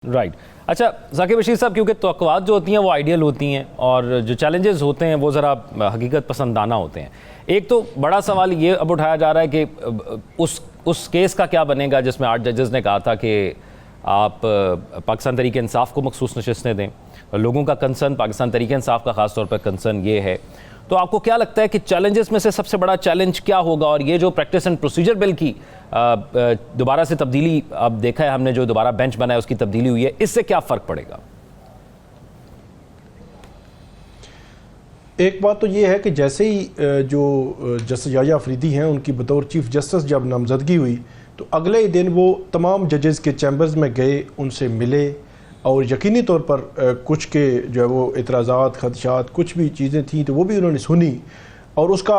Right اچھا ذاکر بشیر صاحب، کیونکہ توقعات جو ہوتی ہیں وہ آئیڈیل ہوتی ہیں اور جو چیلنجز ہوتے ہیں وہ ذرا حقیقت پسندانہ ہوتے ہیں. ایک تو بڑا سوال یہ اب اٹھایا جا رہا ہے کہ اس کیس کا کیا بنے گا جس میں 8 ججز نے کہا تھا کہ آپ پاکستان تحریک انصاف کو مخصوص نشستیں دیں. لوگوں کا کنسرن، پاکستان تحریک انصاف کا خاص طور پر کنسرن یہ ہے. تو آپ کو کیا لگتا ہے کہ چیلنجز میں سے سب سے بڑا چیلنج کیا ہوگا؟ اور یہ جو پریکٹس اینڈ پروسیجر بل کی دوبارہ سے تبدیلی اب دیکھا ہے ہم نے، جو دوبارہ بینچ بنا ہے اس کی تبدیلی ہوئی ہے، اس سے کیا فرق پڑے گا؟ ایک بات تو یہ ہے کہ جیسے ہی جو جسٹس یحییٰ افریدی ہیں ان کی بطور چیف جسٹس جب نامزدگی ہوئی تو اگلے ہی دن وہ تمام ججز کے چیمبرز میں گئے، ان سے ملے اور یقینی طور پر کچھ کے جو ہے وہ اعتراضات، خدشات، کچھ بھی چیزیں تھیں تو وہ بھی انہوں نے سنی اور اس کا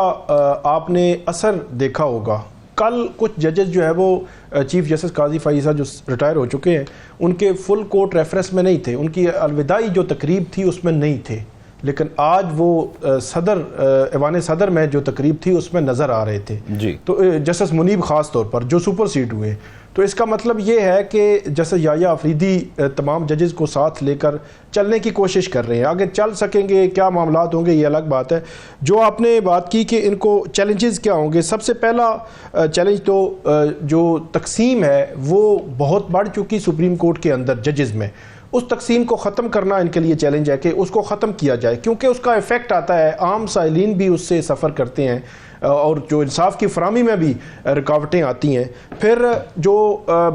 آپ نے اثر دیکھا ہوگا. کل کچھ ججز جو ہے وہ چیف جسٹس قاضی فائز صاحب جو ریٹائر ہو چکے ہیں ان کے فل کورٹ ریفرنس میں نہیں تھے، ان کی الوداعی جو تقریب تھی اس میں نہیں تھے، لیکن آج وہ صدر ایوان صدر میں جو تقریب تھی اس میں نظر آ رہے تھے جی. تو جسٹس منیب خاص طور پر جو سپر سیڈ ہوئے. تو اس کا مطلب یہ ہے کہ جسٹس یحییٰ افریدی تمام ججز کو ساتھ لے کر چلنے کی کوشش کر رہے ہیں. آگے چل سکیں گے، کیا معاملات ہوں گے یہ الگ بات ہے. جو آپ نے بات کی کہ ان کو چیلنجز کیا ہوں گے، سب سے پہلا چیلنج تو جو تقسیم ہے وہ بہت بڑھ چکی سپریم کورٹ کے اندر ججز میں، اس تقسیم کو ختم کرنا ان کے لیے چیلنج ہے کہ اس کو ختم کیا جائے، کیونکہ اس کا ایفیکٹ آتا ہے، عام سائلین بھی اس سے سفر کرتے ہیں اور جو انصاف کی فراہمی میں بھی رکاوٹیں آتی ہیں. پھر جو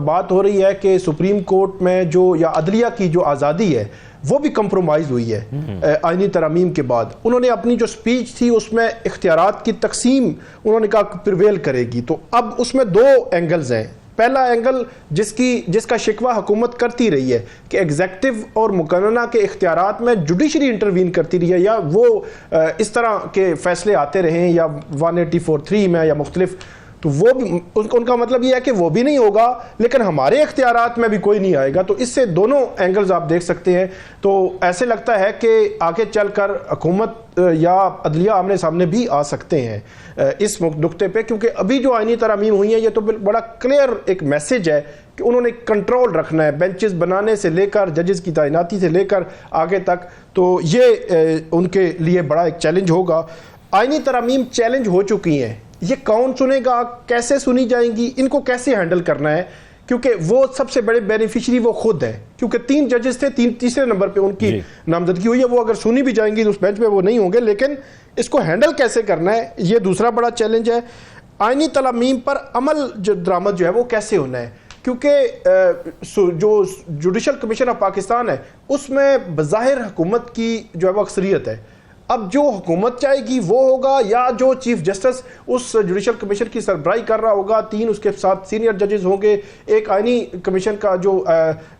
بات ہو رہی ہے کہ سپریم کورٹ میں جو یا عدلیہ کی جو آزادی ہے وہ بھی کمپرومائز ہوئی ہے آئینی ترامیم کے بعد. انہوں نے اپنی جو سپیچ تھی اس میں اختیارات کی تقسیم انہوں نے کہا پریویل کرے گی. تو اب اس میں 2 اینگلز ہیں. پہلا اینگل جس کا شکوہ حکومت کرتی رہی ہے کہ ایگزیکٹو اور مقننہ کے اختیارات میں جوڈیشری انٹروین کرتی رہی ہے یا وہ اس طرح کے فیصلے آتے رہے ہیں یا 184(3) میں یا مختلف، تو وہ بھی ان کا مطلب یہ ہے کہ وہ بھی نہیں ہوگا لیکن ہمارے اختیارات میں بھی کوئی نہیں آئے گا. تو اس سے دونوں اینگلز آپ دیکھ سکتے ہیں. تو ایسے لگتا ہے کہ آگے چل کر حکومت یا عدلیہ آمنے سامنے بھی آ سکتے ہیں اس نقطے پہ، کیونکہ ابھی جو آئینی ترامیم ہوئی ہیں یہ تو بڑا کلیئر ایک میسج ہے کہ انہوں نے کنٹرول رکھنا ہے بینچز بنانے سے لے کر ججز کی تعیناتی سے لے کر آگے تک. تو یہ ان کے لیے بڑا ایک چیلنج ہوگا. آئینی ترامیم چیلنج ہو چکی ہیں، یہ کون سنے گا، کیسے سنی جائیں گی، ان کو کیسے ہینڈل کرنا ہے، کیونکہ وہ سب سے بڑے بینیفیشری وہ خود ہیں، کیونکہ 3 ججز تھے، تیسرے نمبر پہ ان کی نامزدگی ہوئی ہے. وہ اگر سنی بھی جائیں گی تو اس بینچ پہ وہ نہیں ہوں گے، لیکن اس کو ہینڈل کیسے کرنا ہے یہ دوسرا بڑا چیلنج ہے. آئینی ترامیم پر عمل جو درآمد جو ہے وہ کیسے ہونا ہے، کیونکہ جو جوڈیشل کمیشن آف پاکستان ہے اس میں بظاہر حکومت کی جو ہے وہ اکثریت ہے. اب جو حکومت چاہے گی وہ ہوگا یا جو چیف جسٹس اس جوڈیشل کمیشن کی سربراہی کر رہا ہوگا، 3 اس کے ساتھ سینئر ججز ہوں گے، ایک آئینی کمیشن کا جو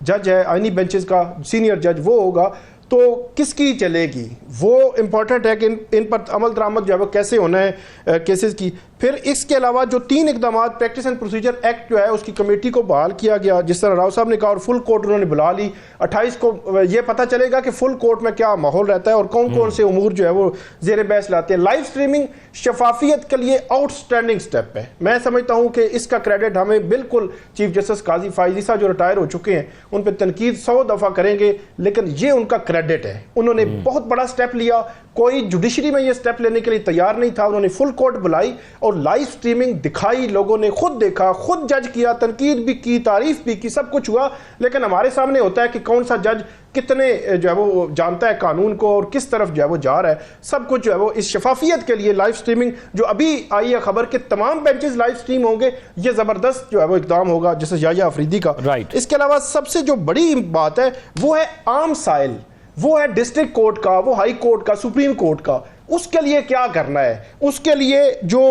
جج ہے آئینی بینچز کا سینئر جج وہ ہوگا. تو کس کی چلے گی وہ امپورٹنٹ ہے کہ ان پر عمل درآمد جو ہے وہ کیسے ہونا ہے کیسز کی. پھر اس کے علاوہ جو 3 اقدامات پریکٹس اینڈ پروسیجر ایکٹ جو ہے اس کی کمیٹی کو بحال کیا گیا، جس طرح راؤ صاحب نے کہا، اور فل کورٹ انہوں نے بلا لی. 28 کو یہ پتہ چلے گا کہ فل کورٹ میں کیا ماحول رہتا ہے اور کون کون سے امور جو ہے وہ زیر بحث لاتے ہیں. لائیو سٹریمنگ شفافیت کے لیے آؤٹ سٹینڈنگ سٹیپ ہے. میں سمجھتا ہوں کہ اس کا کریڈٹ ہمیں بالکل چیف جسٹس قاضی فائز صاحب جو ریٹائر ہو چکے ہیں ان پہ تنقید 100 دفعہ کریں گے، لیکن یہ ان کا کریڈٹ ہے. انہوں نے بہت بڑا سٹیپ لیا، کوئی جوڈیشری میں یہ سٹیپ لینے کے لیے تیار نہیں تھا. انہوں نے فل کورٹ بلائی اور لائیو سٹریمنگ دکھائی، لوگوں نے خود دیکھا، خود جج کیا، تنقید بھی کی، تعریف بھی کی، سب کچھ ہوا. لیکن ہمارے سامنے ہوتا ہے کہ کون سا جج کتنے جو ہے وہ جانتا ہے قانون کو اور کس طرف جو ہے وہ جا رہا ہے. سب کچھ جو ہے وہ اس شفافیت کے لیے لائیو سٹریمنگ جو ابھی آئی ہے خبر کہ تمام بینچز لائیو سٹریم ہوں گے، یہ زبردست جو ہے وہ اقدام ہوگا جسٹس یحییٰ افریدی کا. اس کے علاوہ سب سے جو بڑی بات ہے وہ ہے عام سائل، وہ ہے ڈسٹرکٹ کورٹ کا، وہ ہائی کورٹ کا، سپریم کورٹ کا. اس کے لیے کیا کرنا ہے؟ اس کے لیے جو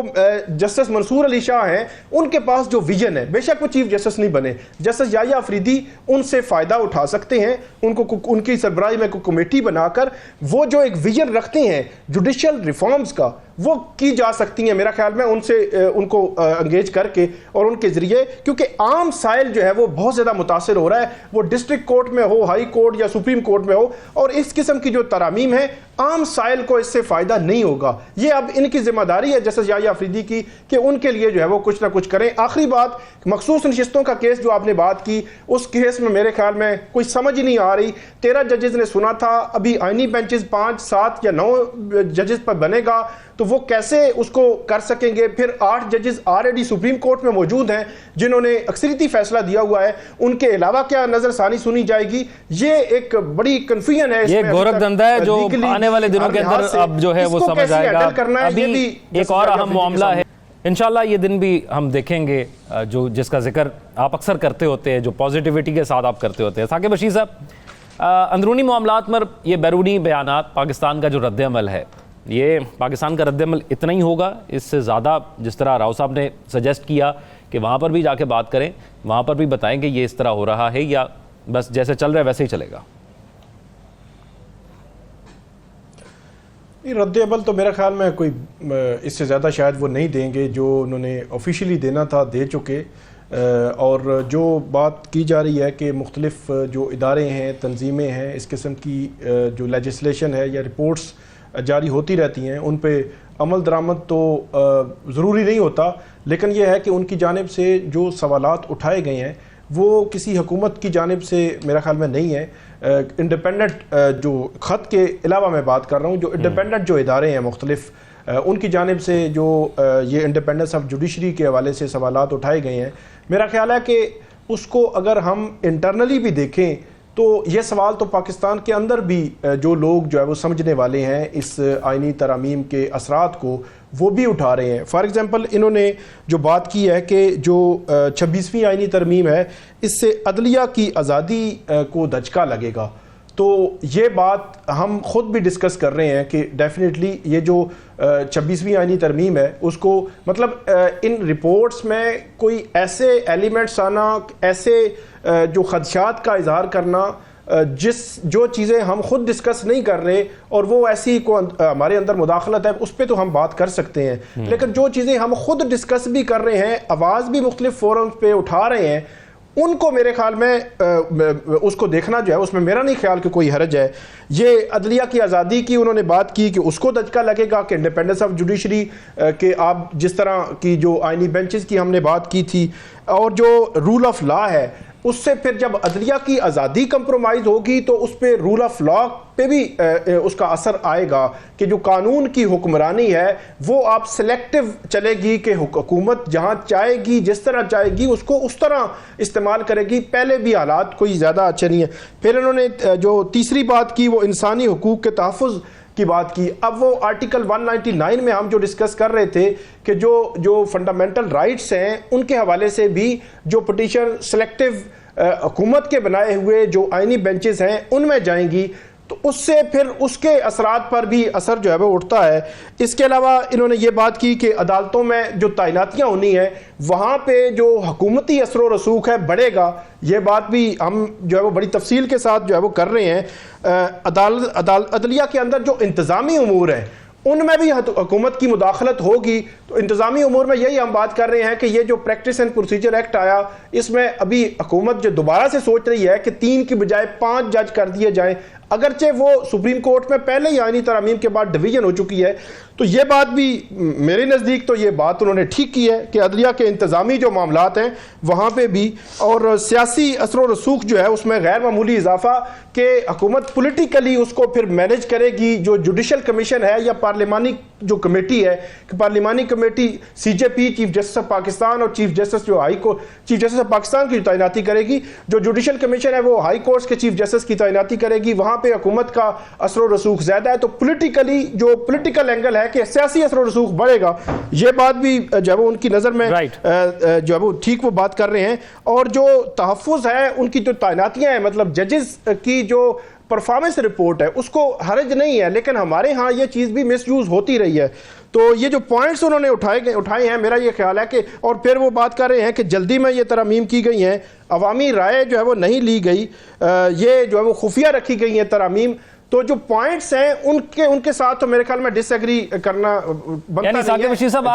جسٹس منصور علی شاہ ہیں ان کے پاس جو ویژن ہے، بے شک وہ چیف جسٹس نہیں بنے، جسٹس یحییٰ افریدی ان سے فائدہ اٹھا سکتے ہیں. ان کی سربراہی میں کوئی کمیٹی بنا کر وہ جو ایک ویژن رکھتے ہیں جوڈیشل ریفارمز کا، وہ کی جا سکتی ہیں میرا خیال میں ان سے ان کو انگیج کر کے اور ان کے ذریعے، کیونکہ عام سائل جو ہے وہ بہت زیادہ متاثر ہو رہا ہے، وہ ڈسٹرکٹ کورٹ میں ہو، ہائی کورٹ یا سپریم کورٹ میں ہو، اور اس قسم کی جو ترامیم ہے عام سائل کو اس سے فائدہ نہیں ہوگا. یہ اب ان کی ذمہ داری ہے جسٹس یحییٰ آفریدی کی کہ ان کے لیے جو ہے وہ کچھ نہ کچھ کریں. آخری بات، مخصوص نشستوں کا کیس جو آپ نے بات کی، اس کیس میں میرے خیال میں کوئی سمجھ ہی نہیں آ رہی. 13 ججز نے سنا تھا، ابھی آئینی بینچز 5، 7 یا 9 ججز پر بنے گا تو وہ کیسے اس کو کر سکیں گے؟ پھر 8 ججز آلریڈی سپریم کورٹ میں موجود ہیں جنہوں نے اکثریتی فیصلہ دیا ہوا ہے، ان کے علاوہ کیا نظر ثانی سنی جائے گی؟ یہ ایک بڑی کنفیوژن ہے. یہ گورکھ دھندا ہے جو آنے والے دنوں کے اندر اب جو ہے وہ سمجھ آئے گا. ابھی ایک اور اہم معاملہ ہے، انشاءاللہ یہ دن بھی ہم دیکھیں گے جس کا ذکر آپ اکثر کرتے ہوتے ہیں، جو پازیٹیوٹی کے ساتھ آپ کرتے ہوتے ہیں. ثاقب بشیر صاحب، اندرونی معاملات میں یہ بیرونی بیانات، پاکستان کا جو رد عمل ہے، یہ پاکستان کا رد عمل اتنا ہی ہوگا؟ اس سے زیادہ جس طرح راؤ صاحب نے سجیسٹ کیا کہ وہاں پر بھی جا کے بات کریں، وہاں پر بھی بتائیں کہ یہ اس طرح ہو رہا ہے، یا بس جیسے چل رہا ہے ویسے ہی چلے گا؟ رد عمل تو میرا خیال میں کوئی اس سے زیادہ شاید وہ نہیں دیں گے، جو انہوں نے آفیشیلی دینا تھا دے چکے. اور جو بات کی جا رہی ہے کہ مختلف جو ادارے ہیں، تنظیمیں ہیں، اس قسم کی جو لیجسلیشن ہے یا رپورٹس جاری ہوتی رہتی ہیں، ان پہ عمل درآمد تو ضروری نہیں ہوتا، لیکن یہ ہے کہ ان کی جانب سے جو سوالات اٹھائے گئے ہیں وہ کسی حکومت کی جانب سے میرا خیال میں نہیں ہے. انڈیپینڈنٹ جو خط کے علاوہ میں بات کر رہا ہوں، جو انڈیپینڈنٹ جو ادارے ہیں مختلف، ان کی جانب سے جو یہ انڈیپینڈنس آف جوڈیشری کے حوالے سے سوالات اٹھائے گئے ہیں، میرا خیال ہے کہ اس کو اگر ہم انٹرنلی بھی دیکھیں تو یہ سوال تو پاکستان کے اندر بھی جو لوگ جو ہے وہ سمجھنے والے ہیں اس آئینی ترامیم کے اثرات کو، وہ بھی اٹھا رہے ہیں. فار ایگزامپل انہوں نے جو بات کی ہے کہ جو 26ویں آئینی ترمیم ہے، اس سے عدلیہ کی آزادی کو دھچکا لگے گا. تو یہ بات ہم خود بھی ڈسکس کر رہے ہیں کہ ڈیفینیٹلی یہ جو 26ویں آئینی ترمیم ہے، اس کو مطلب ان رپورٹس میں کوئی ایسے ایلیمنٹس آنا، ایسے جو خدشات کا اظہار کرنا جو چیزیں ہم خود ڈسکس نہیں کر رہے، اور وہ ایسی کو ہمارے اندر مداخلت ہے، اس پہ تو ہم بات کر سکتے ہیں، لیکن جو چیزیں ہم خود ڈسکس بھی کر رہے ہیں، آواز بھی مختلف فورمز پہ اٹھا رہے ہیں، ان کو میرے خیال میں اس کو دیکھنا جو ہے، اس میں میرا نہیں خیال کہ کوئی حرج ہے. یہ عدلیہ کی آزادی کی انہوں نے بات کی کہ اس کو دھچکا لگے گا، کہ انڈیپینڈنس آف جوڈیشری کہ آپ جس طرح کی جو آئینی بینچز کی ہم نے بات کی تھی، اور جو رول آف لا ہے، اس سے پھر جب عدلیہ کی آزادی کمپرومائز ہوگی تو اس پہ رول آف لا پہ بھی اس کا اثر آئے گا، کہ جو قانون کی حکمرانی ہے وہ آپ سلیکٹیو چلے گی، کہ حکومت جہاں چاہے گی، جس طرح چاہے گی، اس کو اس طرح استعمال کرے گی. پہلے بھی حالات کوئی زیادہ اچھے نہیں ہیں. پھر انہوں نے جو تیسری بات کی وہ انسانی حقوق کے تحفظ کی بات کی. اب وہ آرٹیکل 199 میں ہم جو ڈسکس کر رہے تھے کہ جو فنڈامنٹل رائٹس ہیں، ان کے حوالے سے بھی جو پٹیشن سلیکٹیو حکومت کے بنائے ہوئے جو آئینی بینچز ہیں ان میں جائیں گی، تو اس سے پھر اس کے اثرات پر بھی اثر جو ہے وہ اٹھتا ہے. اس کے علاوہ انہوں نے یہ بات کی کہ عدالتوں میں جو تعیناتیاں ہونی ہیں، وہاں پہ جو حکومتی اثر و رسوخ ہے بڑھے گا. یہ بات بھی ہم جو ہے وہ بڑی تفصیل کے ساتھ جو ہے وہ کر رہے ہیں. عدلیہ کے اندر جو انتظامی امور ہیں ان میں بھی حکومت کی مداخلت ہوگی. تو انتظامی امور میں یہی ہم بات کر رہے ہیں کہ یہ جو پریکٹس اینڈ پروسیجر ایکٹ آیا، اس میں ابھی حکومت جو دوبارہ سے سوچ رہی ہے کہ 3 کی بجائے 5 جج کر دیے جائیں، اگرچہ وہ سپریم کورٹ میں پہلے ہی آئینی ترامیم کے بعد ڈویژن ہو چکی ہے. تو یہ بات بھی میرے نزدیک تو یہ بات انہوں نے ٹھیک کی ہے کہ عدلیہ کے انتظامی جو معاملات ہیں وہاں پہ بھی، اور سیاسی اثر و رسوخ جو ہے اس میں غیر معمولی اضافہ، کہ حکومت پولیٹیکلی اس کو پھر مینیج کرے گی. جو جوڈیشل کمیشن ہے یا پارلیمانی جو کمیٹی ہے، کہ پارلیمانی committee C J P chief justice of Pakistan اور چیف جسٹس جو high court chief justice of Pakistan کی تعیناتی کرے گی، جو جوڈیشل کمیشن ہے وہ ہائی کورٹس کے چیف جسٹس کی تعیناتی کرے گی. وہاں پہ حکومت کا اثر و رسوخ زیادہ ہے، تو پولیٹیکلی جو پولیٹیکل اینگل ہے کہ سیاسی اثر و رسوخ بڑھے گا. یہ بات بھی جو ہے وہ ان کی نظر میں جو ہے وہ ٹھیک وہ بات کر رہے ہیں. اور جو تحفظ ہے ان کی جو تعیناتیاں ہیں، مطلب ججز کی جو پرفارمنس رپورٹ ہے اس کو حرج نہیں ہے، لیکن ہمارے ہاں یہ چیز بھی مس یوز ہوتی رہی ہے. تو یہ جو پوائنٹس انہوں نے اٹھائے ہیں، میرا یہ خیال ہے کہ، اور پھر وہ بات کر رہے ہیں کہ جلدی میں یہ ترامیم کی گئی ہیں، عوامی رائے جو ہے وہ نہیں لی گئی، یہ جو ہے وہ خفیہ رکھی گئی ہیں ترامیم. تو جو پوائنٹس ہیں ان کے ساتھ تو میرے خیال میں ڈس ایگری کرنا بنتا یعنی نہیں ثاقب ہے. بشیر صاحب